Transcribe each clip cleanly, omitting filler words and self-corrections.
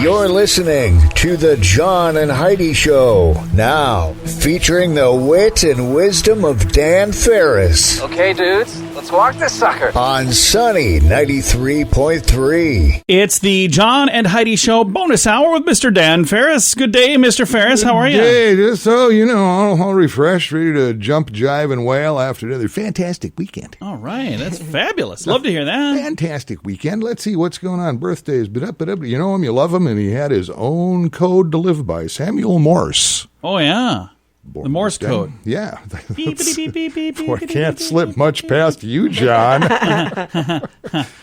You're listening to the John and Heidi Show, now featuring the wit and wisdom of Dan Farris. Okay, dudes, let's walk this sucker. On Sunny 93.3. It's the John and Heidi Show bonus hour with Mr. Dan Farris. Good day, Mr. Farris. How are you? Hey, just so you know, all refreshed, ready to jump, jive, and wail after another fantastic weekend. All right, that's fabulous. Love to hear that. Fantastic weekend. Let's see what's going on. Birthdays, but up. You know him, you love him, and he had his own code to live by. Samuel Morse. Oh, yeah. Born The Morse code. Yeah. Beep, beep, beep, beep, beep, Boy, beep, can't beep, slip beep. much past you, John.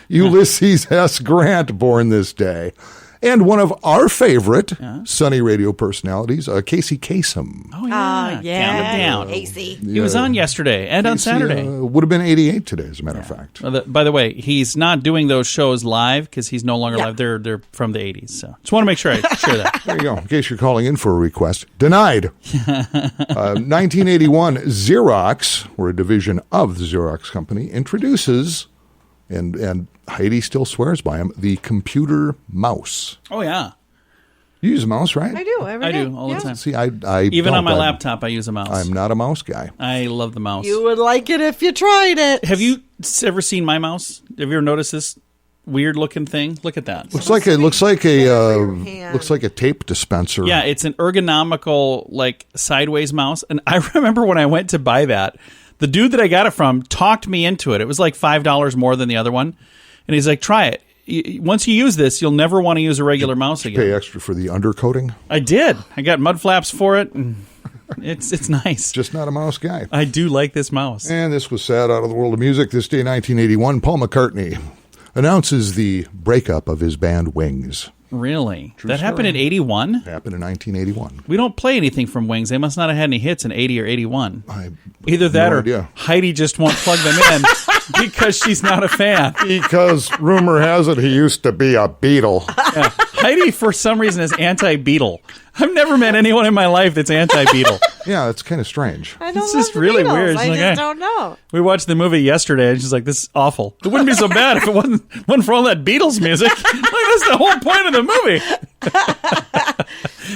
Ulysses S. Grant born this day. And one of our favorite Sunny radio personalities, Casey Kasem. Oh, yeah. Count it down. Casey. He was on yesterday and on Saturday. Would have been 88 today, as a matter of fact. By the way, he's not doing those shows live because he's no longer live. They're from the 80s. So just want to make sure I share that. There you go. In case you're calling in for a request. Denied. 1981, Xerox, or a division of the Xerox company, introduces, and Heidi still swears by him, the computer mouse. Oh, yeah. You use a mouse, right? I do every I day. do all the time. See, I Even on don't. my laptop, I use a mouse. I'm not a mouse guy. I love the mouse. You would like it if you tried it. Have you ever seen my mouse? Have you ever noticed this weird looking thing? Look at that. Looks like a tape dispenser. Yeah, it's an ergonomical, like, sideways mouse. And I remember when I went to buy that, the dude that I got it from talked me into it. It was like $5 more than the other one. And he's like, try it. Once you use this, you'll never want to use a regular mouse again. Pay extra for the undercoating? I did. I got mud flaps for it. And it's nice. Just not a mouse guy. I do like this mouse. And this was sad out of the world of music. This day, 1981, Paul McCartney announces the breakup of his band Wings. Really? True That story. happened in 81? Happened in 1981. We don't play anything from Wings. They must not have had any hits in 80 or 81. Either have that no or idea. Heidi just won't plug them in because she's not a fan. Because rumor has it he used to be a Beatle. Yeah. Heidi, for some reason, is anti-Beatle. I've never met anyone in my life that's anti-Beatle. Yeah, that's kind of strange. I don't It's love just the really Beatles. weird. She's I like, just "Hey." don't know. We watched the movie yesterday, and she's like, this is awful. It wouldn't be so bad if it wasn't for all that Beatles music. Like, that's the whole point of the movie.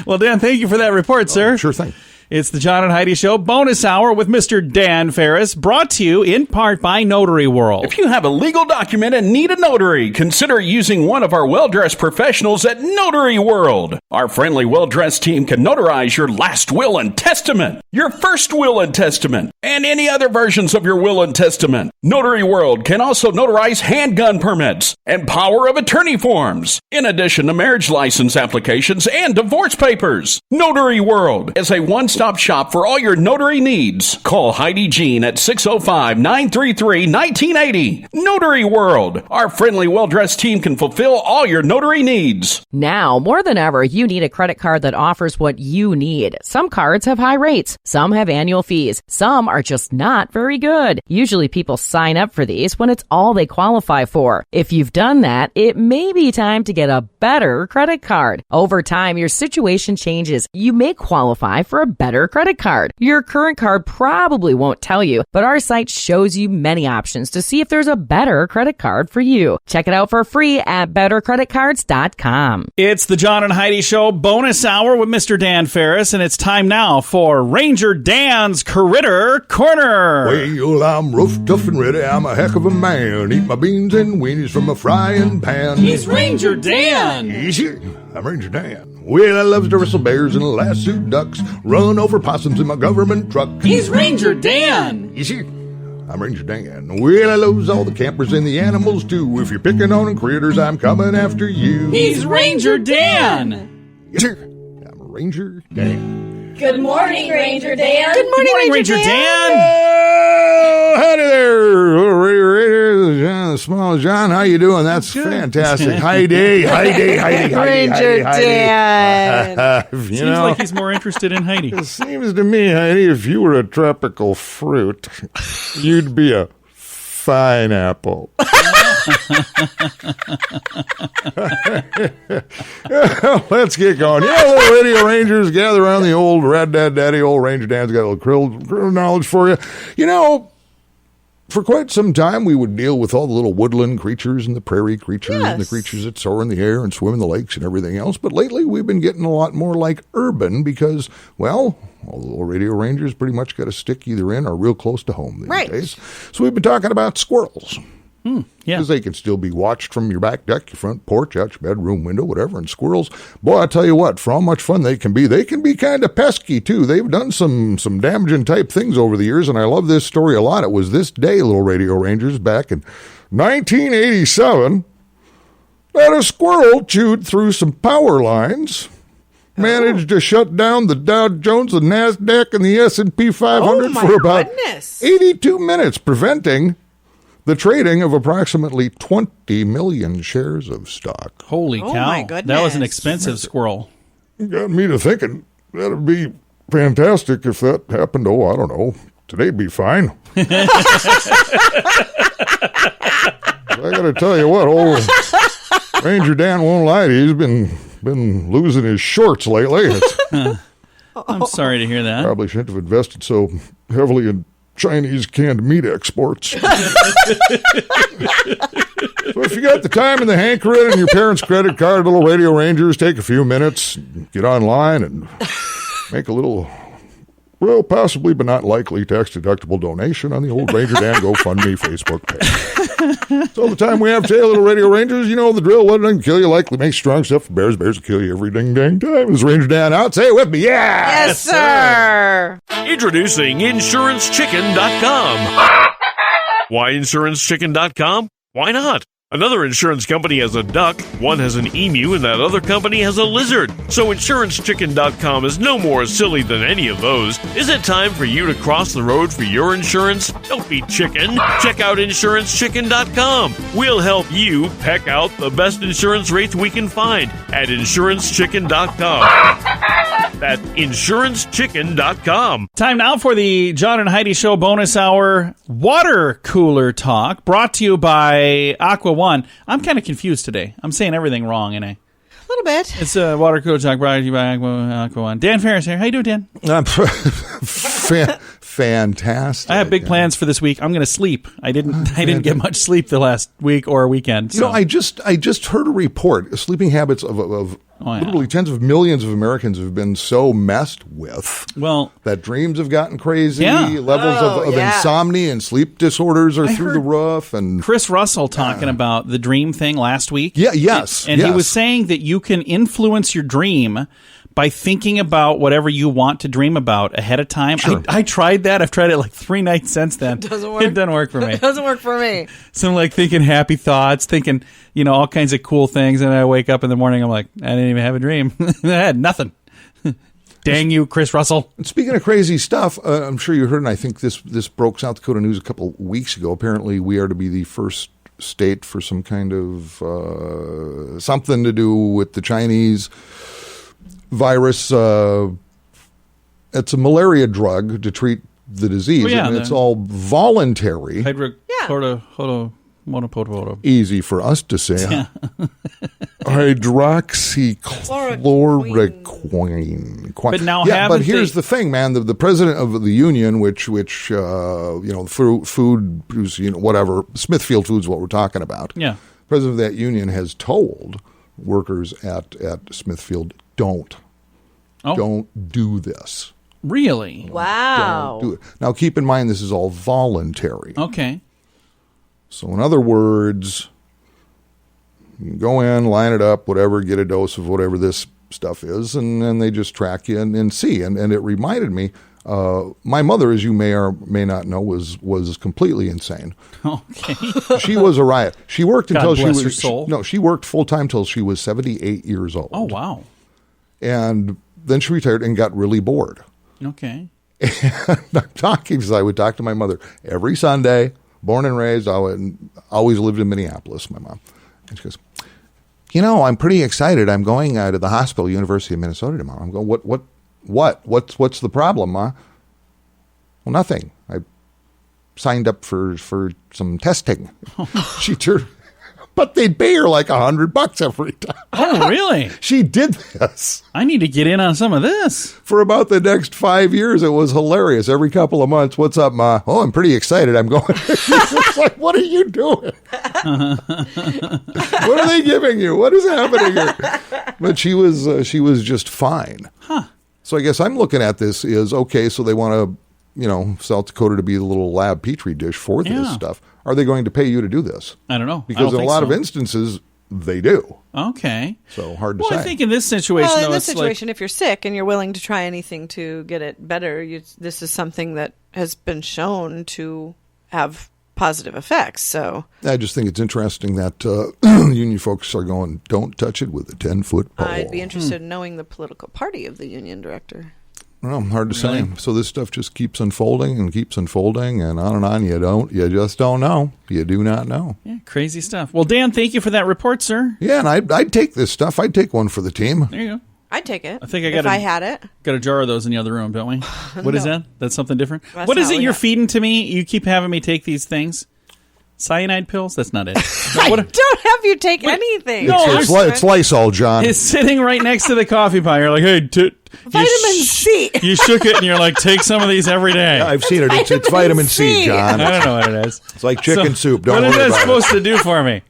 Well, Dan, thank you for that report, sir. Sure thing. It's the John and Heidi Show bonus hour with Mr. Dan Farris, brought to you in part by Notary World. If you have a legal document and need a notary, consider using one of our well-dressed professionals at Notary World. Our friendly, well-dressed team can notarize your last will and testament, your first will and testament, and any other versions of your will and testament. Notary World can also notarize handgun permits and power of attorney forms, in addition to marriage license applications and divorce papers. Notary World is a one-stop shop for all your notary needs. Call Heidi Jean at 605-933-1980. Notary World. Our friendly, well-dressed team can fulfill all your notary needs. Now, more than ever, you need a credit card that offers what you need. Some cards have high rates. Some have annual fees. Some are just not very good. Usually people sign up for these when it's all they qualify for. If you've done that, it may be time to get a better credit card. Over time, your situation changes. You may qualify for a better credit card. Your current card probably won't tell you, but our site shows you many options to see if there's a better credit card for you. Check it out for free at bettercreditcards.com. It's the John and Heidi Show bonus hour with Mr. Dan Farris, and it's time now for Ranger Dan's Critter Corner. Well, I'm rough, tough, and ready. I'm a heck of a man. Eat my beans and weenies from a frying pan. He's Ranger Dan. Easy. I'm Ranger Dan. Well, I loves to wrestle bears and lasso ducks, run over possums in my government truck. He's Ranger Dan. Easy. I'm Ranger Dan. Well, I loves all the campers and the animals too. If you're picking on critters, I'm coming after you. He's Ranger Dan. Yes, sir. I'm Ranger Dan. Good morning, Ranger Dan. Good morning, Ranger Dan. Oh, howdy there, John, the small John. How you doing? That's fantastic. Heidi. Ranger Dan. Seems like he's more interested in Heidi. It seems to me, Heidi, if you were a tropical fruit, you'd be a pineapple. Let's get going. Yeah, little radio rangers, gather around the old Red Dad Daddy. Old Ranger Dan's got a little krill knowledge for you. You know, for quite some time, we would deal with all the little woodland creatures and the prairie creatures and the creatures that soar in the air and swim in the lakes and everything else. But lately, we've been getting a lot more like urban because, well, all the little radio rangers pretty much got to stick either in or real close to home these days. So we've been talking about squirrels. Because they can still be watched from your back deck, your front porch, out your bedroom window, whatever. And squirrels, boy, I tell you what, for how much fun they can be kind of pesky, too. They've done some damaging type things over the years, and I love this story a lot. It was this day, little radio rangers, back in 1987, that a squirrel chewed through some power lines, managed to shut down the Dow Jones, the NASDAQ, and the S&P 500 for about 82 minutes, preventing the trading of approximately 20 million shares of stock. Holy cow. My goodness. That was an expensive squirrel. Got me to thinking that'd be fantastic if that happened. Oh, I don't know. Today'd be fine. I got to tell you what, old Ranger Dan won't lie to you. He's been losing his shorts lately. I'm sorry to hear that. Probably shouldn't have invested so heavily in Chinese canned meat exports. So if you got the time and the hankering and your parents' credit card, little radio rangers, take a few minutes, get online and make a little, well, possibly but not likely tax-deductible donation on the old Ranger Dan GoFundMe Facebook page. So the time we have today, little radio rangers, you know the drill. What doesn't kill you likely makes strong stuff for bears. Bears will kill you every dang time. This Ranger Dan out. Say it with me. Yeah! Yes, sir! Introducing InsuranceChicken.com. Why InsuranceChicken.com? Why not? Another insurance company has a duck, one has an emu, and that other company has a lizard. So InsuranceChicken.com is no more silly than any of those. Is it time for you to cross the road for your insurance? Don't be chicken. Check out InsuranceChicken.com. We'll help you peck out the best insurance rates we can find at InsuranceChicken.com. That's InsuranceChicken.com. Time now for the John and Heidi Show bonus hour water cooler talk, brought to you by Aqua One. I'm kind of confused today. I'm saying everything wrong, ain't I? A little bit. It's a water cooler talk brought to you by Aqua One. Dan Farris here. How you doing, Dan? Fantastic. I have big plans for this week. I'm going to sleep. I didn't get much sleep the last week or weekend. So. You know, I just heard a report. Sleeping habits of literally tens of millions of Americans have been so messed with. Well, that dreams have gotten crazy. Yeah. Levels of insomnia and sleep disorders are through the roof. And Chris Russell talking about the dream thing last week. Yeah. Yes. And he was saying that you can influence your dream by thinking about whatever you want to dream about ahead of time. Sure. I tried that. I've tried it like 3 nights since then. It doesn't work. It doesn't work for me. It doesn't work for me. So I'm like thinking happy thoughts, thinking, all kinds of cool things. And I wake up in the morning, I'm like, I didn't even have a dream. I had nothing. Dang you, Chris Russell. And speaking of crazy stuff, I'm sure you heard, and I think this broke South Dakota news a couple weeks ago. Apparently, we are to be the first state for some kind of something to do with the Chinese virus. It's a malaria drug to treat the disease, and it's all voluntary. Easy for us to say. Yeah. Hydroxychloroquine. But now, here's the thing, man. The president of the union, which food, whatever, Smithfield Foods, what we're talking about. Yeah. President of that union has told workers at Smithfield, don't do this. Really? Wow. Don't do it. Now, keep in mind, this is all voluntary. Okay. So, in other words, you can go in, line it up, whatever, get a dose of whatever this stuff is, and then they just track you and see. And it reminded me, my mother, as you may or may not know, was completely insane. Okay. She was a riot. She worked until she was her soul. She worked full time till she was 78 years old. Oh, wow. And then she retired and got really bored. Okay. And I'm talking because I would talk to my mother every Sunday. Born and raised, I always lived in Minneapolis, my mom. And she goes, I'm pretty excited. I'm going to the hospital, University of Minnesota tomorrow. I'm going, what's the problem, Ma? Well, nothing. I signed up for some testing. She turned but they'd pay her like $100 every time. Oh, really? She did this. I need to get in on some of this. For about the next 5 years, it was hilarious. Every couple of months, what's up, Ma? Oh, I'm pretty excited. I'm going. It's like, what are you doing? What are they giving you? What is happening here? But she was just fine. Huh. So I guess I'm looking at this is, okay, so they want to, South Dakota to be the little lab petri dish for this stuff. Are they going to pay you to do this? I don't know. Because in a lot of instances, they do. Okay. So hard to say. Well, I think in this situation, Well, in though, this it's situation, if you're sick and you're willing to try anything to get it better, this is something that has been shown to have positive effects. So I just think it's interesting that union folks are going, don't touch it with a 10-foot pole. I'd be interested in knowing the political party of the union director. Well, hard to say. So this stuff just keeps unfolding and on. You just don't know. You do not know. Yeah, crazy stuff. Well, Dan, thank you for that report, sir. Yeah, and I'd take this stuff. I'd take one for the team. There you go. I'd take it. I think if I had it. Got a jar of those in the other room, don't we? What is that? That's something different? That's what is not it what you're we feeding to me? You keep having me take these things. Cyanide pills? That's not it. I don't have you take anything. No, It's Lysol, John. It's sitting right next to the coffee pot. You're like, hey, Vitamin C. You shook it and you're like, take some of these every day. Yeah, I've seen it. It's vitamin C, John. I don't know what it is. It's like chicken soup. Don't what worry is that about supposed it. to do for me?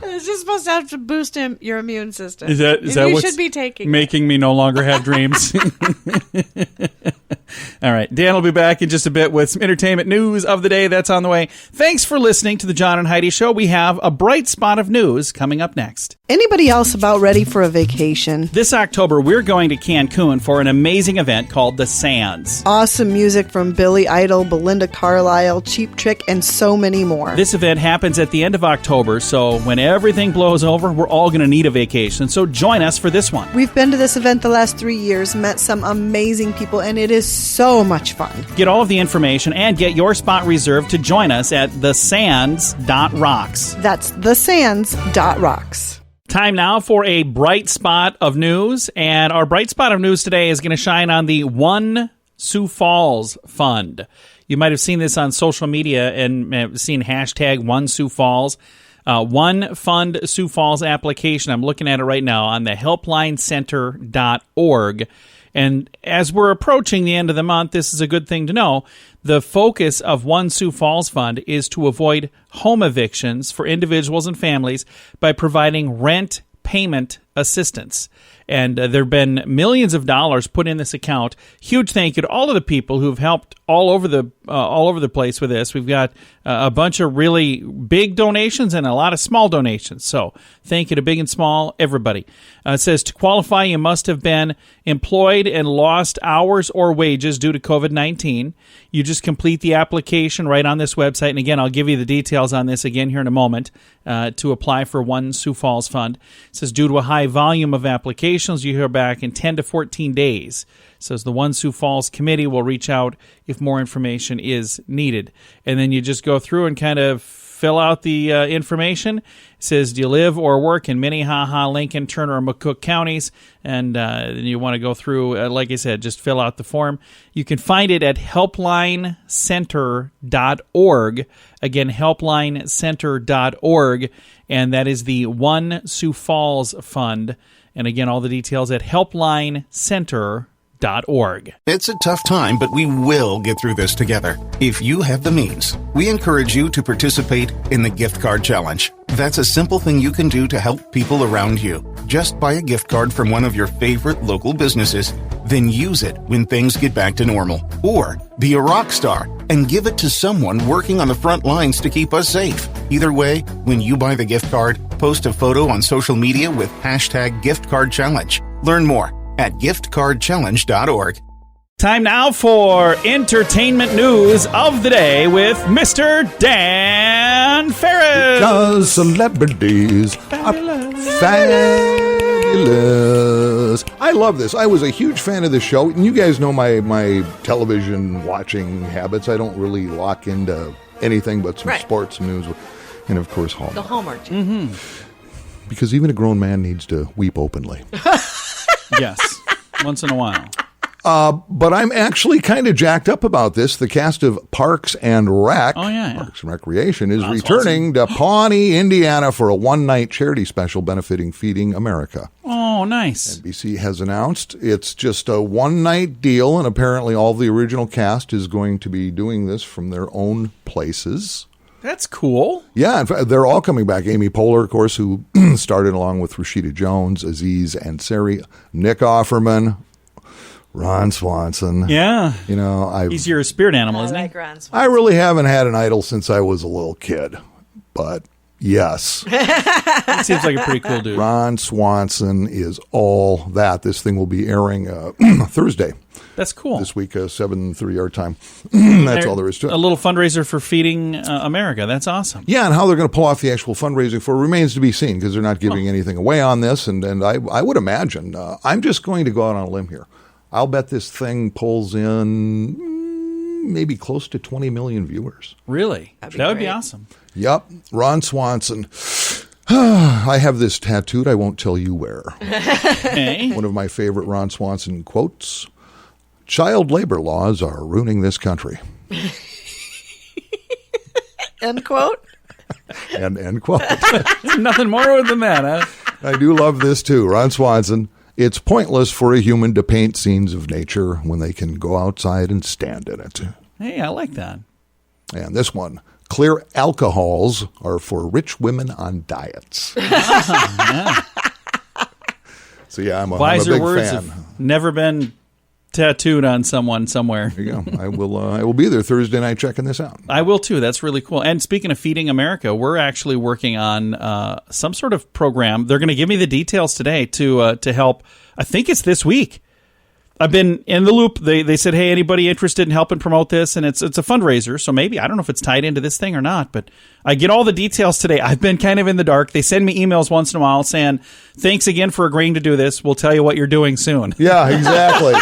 It's just supposed to have to boost your immune system. Is that you what's should be taking making me no longer have dreams? All right. Dan will be back in just a bit with some entertainment news of the day that's on the way. Thanks for listening to the John and Heidi Show. We have a bright spot of news coming up next. Anybody else about ready for a vacation? This October, we're going to Cancun for an amazing event called The Sands. Awesome music from Billy Idol, Belinda Carlisle, Cheap Trick, and so many more. This event happens at the end of October, so when everything blows over, we're all going to need a vacation. So join us for this one. We've been to this event the last 3 years, met some amazing people, and it is so much fun. Get all of the information and get your spot reserved to join us at thesands.rocks. That's thesands.rocks. Time now for a bright spot of news, and our bright spot of news today is going to shine on the One Sioux Falls Fund. You might have seen this on social media and seen hashtag One Sioux Falls. One Fund Sioux Falls application. I'm looking at it right now on the helplincenter.org. And as we're approaching the end of the month, this is a good thing to know. The focus of One Sioux Falls Fund is to avoid home evictions for individuals and families by providing rent payment assistance. And there have been millions of dollars put in this account. Huge thank you to all of the people who've helped all over the place with this. We've got a bunch of really big donations and a lot of small donations. So thank you to big and small, everybody. It says to qualify, you must have been employed and lost hours or wages due to COVID-19. You just complete the application right on this website. And again, I'll give you the details on this again here in a moment to apply for One Sioux Falls Fund. It says due to a high volume of applications, you hear back in 10 to 14 days. It says the One Sioux Falls Committee will reach out if more information is needed. And then you just go through and kind of fill out the information. It says, do you live or work in Minnehaha, Lincoln, Turner, or McCook counties? And you want to go through, like I said, just fill out the form. You can find it at helplincenter.org. Again, helplincenter.org. And that is the One Sioux Falls Fund. And again, all the details at helplincenter.org. It's a tough time, but we will get through this together. If you have the means, we encourage you to participate in the gift card challenge. That's a simple thing you can do to help people around you. Just buy a gift card from one of your favorite local businesses, then use it when things get back to normal. Or be a rock star and give it to someone working on the front lines to keep us safe. Either way, when you buy the gift card, post a photo on social media with hashtag giftcardchallenge. Learn more at giftcardchallenge.org. Time now for entertainment news of the day with Mr. Dan Farris. Because celebrities are fabulous. I love this. I was a huge fan of the show. And you guys know my television watching habits. I don't really lock into anything but some sports news. And, of course, Hallmark. The Hallmark. Mm-hmm. Because even a grown man needs to weep openly. Yes, once in a while. But I'm actually kind of jacked up about this. The cast of Parks and Rec, Parks and Recreation, is returning to Pawnee, Indiana for a one-night charity special benefiting Feeding America. Oh, nice. NBC has announced it's just a one-night deal, and apparently all the original cast is going to be doing this from their own places. That's cool. Yeah, in fact, they're all coming back. Amy Poehler, of course, who started along with Rashida Jones, Aziz Ansari, Nick Offerman, Ron Swanson. Yeah. You know, he's your spirit animal, isn't he? Like Ron Swanson. I really haven't had an idol since I was a little kid, but yes. He seems like a pretty cool dude. Ron Swanson is all that. This thing will be airing Thursday. That's cool. This week, 7:03 our time. That's all there is to it. A little fundraiser for Feeding America. That's awesome. Yeah, and how they're going to pull off the actual fundraising for remains to be seen because they're not giving anything away on this. And I would imagine, I'm just going to go out on a limb here. I'll bet this thing pulls in maybe close to 20 million viewers. Really? That would be awesome. Yep. Ron Swanson. I have this tattooed. I won't tell you where. Okay. One of my favorite Ron Swanson quotes. Child labor laws are ruining this country. End quote. And end quote. Nothing more than that, huh? I do love this too. Ron Swanson. It's pointless for a human to paint scenes of nature when they can go outside and stand in it. Hey, I like that. And this one. Clear alcohols are for rich women on diets. Yeah. So yeah, I'm a Wiser big words fan. have never been tattooed on someone somewhere. There you go. I will be there Thursday night checking this out. I will too. That's really cool. And speaking of Feeding America, we're actually working on some sort of program. They're going to give me the details today to help. I think it's this week. I've been in the loop. They said, hey, anybody interested in helping promote this? And it's a fundraiser, so maybe, I don't know if it's tied into this thing or not, but I get all the details today. I've been kind of in the dark. They send me emails once in a while saying, thanks again for agreeing to do this. We'll tell you what you're doing soon. Yeah, exactly.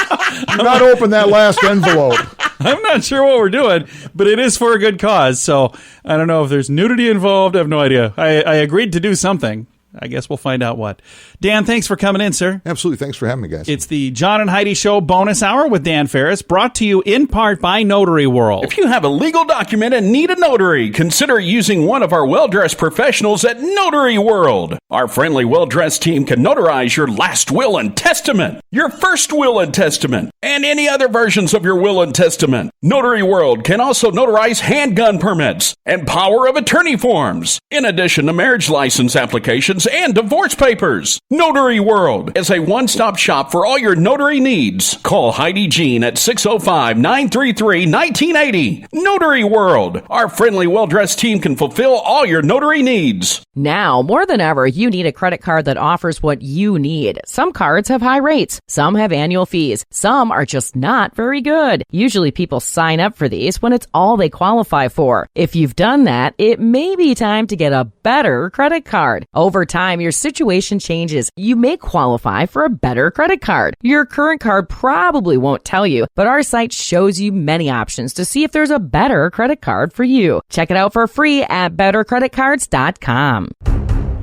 Do not open that last envelope. I'm not sure what we're doing, but it is for a good cause, so I don't know if there's nudity involved. I have no idea. I agreed to do something. I guess we'll find out what. Dan, thanks for coming in, sir. Absolutely. Thanks for having me, guys. It's the John and Heidi Show bonus hour with Dan Farris, brought to you in part by Notary World. If you have a legal document and need a notary, consider using one of our well-dressed professionals at Notary World. Our friendly, well-dressed team can notarize your last will and testament, your first will and testament, and any other versions of your will and testament. Notary World can also notarize handgun permits and power of attorney forms, in addition to marriage license applications and divorce papers. Notary World is a one-stop shop for all your notary needs. Call Heidi Jean at 605-933-1980. Notary World. Our friendly, well-dressed team can fulfill all your notary needs. Now, more than ever, you need a credit card that offers what you need. Some cards have high rates. Some have annual fees. Some are just not very good. Usually people sign up for these when it's all they qualify for. If you've done that, it may be time to get a better credit card. Over time, your situation changes. You may qualify for a better credit card. Your current card probably won't tell you, but our site shows you many options to see if there's a better credit card for you. Check it out for free at bettercreditcards.com.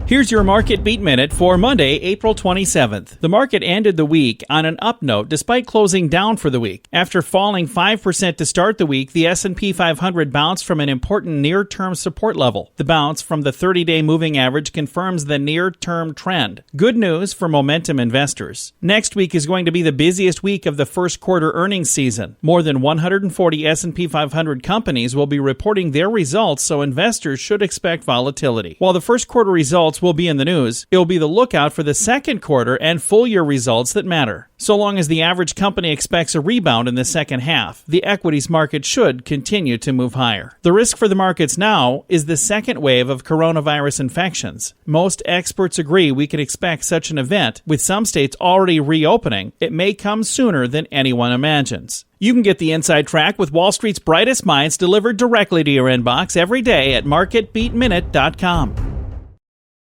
Here's your Market Beat Minute for Monday, April 27th. The market ended the week on an up note despite closing down for the week. After falling 5% to start the week, the S&P 500 bounced from an important near-term support level. The bounce from the 30-day moving average confirms the near-term trend. Good news for momentum investors. Next week is going to be the busiest week of the first quarter earnings season. More than 140 S&P 500 companies will be reporting their results, so investors should expect volatility. While the first quarter results will be in the news, it will be the lookout for the second quarter and full year results that matter. So long as the average company expects a rebound in the second half, the equities market should continue to move higher. The risk for the markets now is the second wave of coronavirus infections. Most experts agree we can expect such an event. With some states already reopening, it may come sooner than anyone imagines. You can get the inside track with Wall Street's brightest minds delivered directly to your inbox every day at marketbeatminute.com.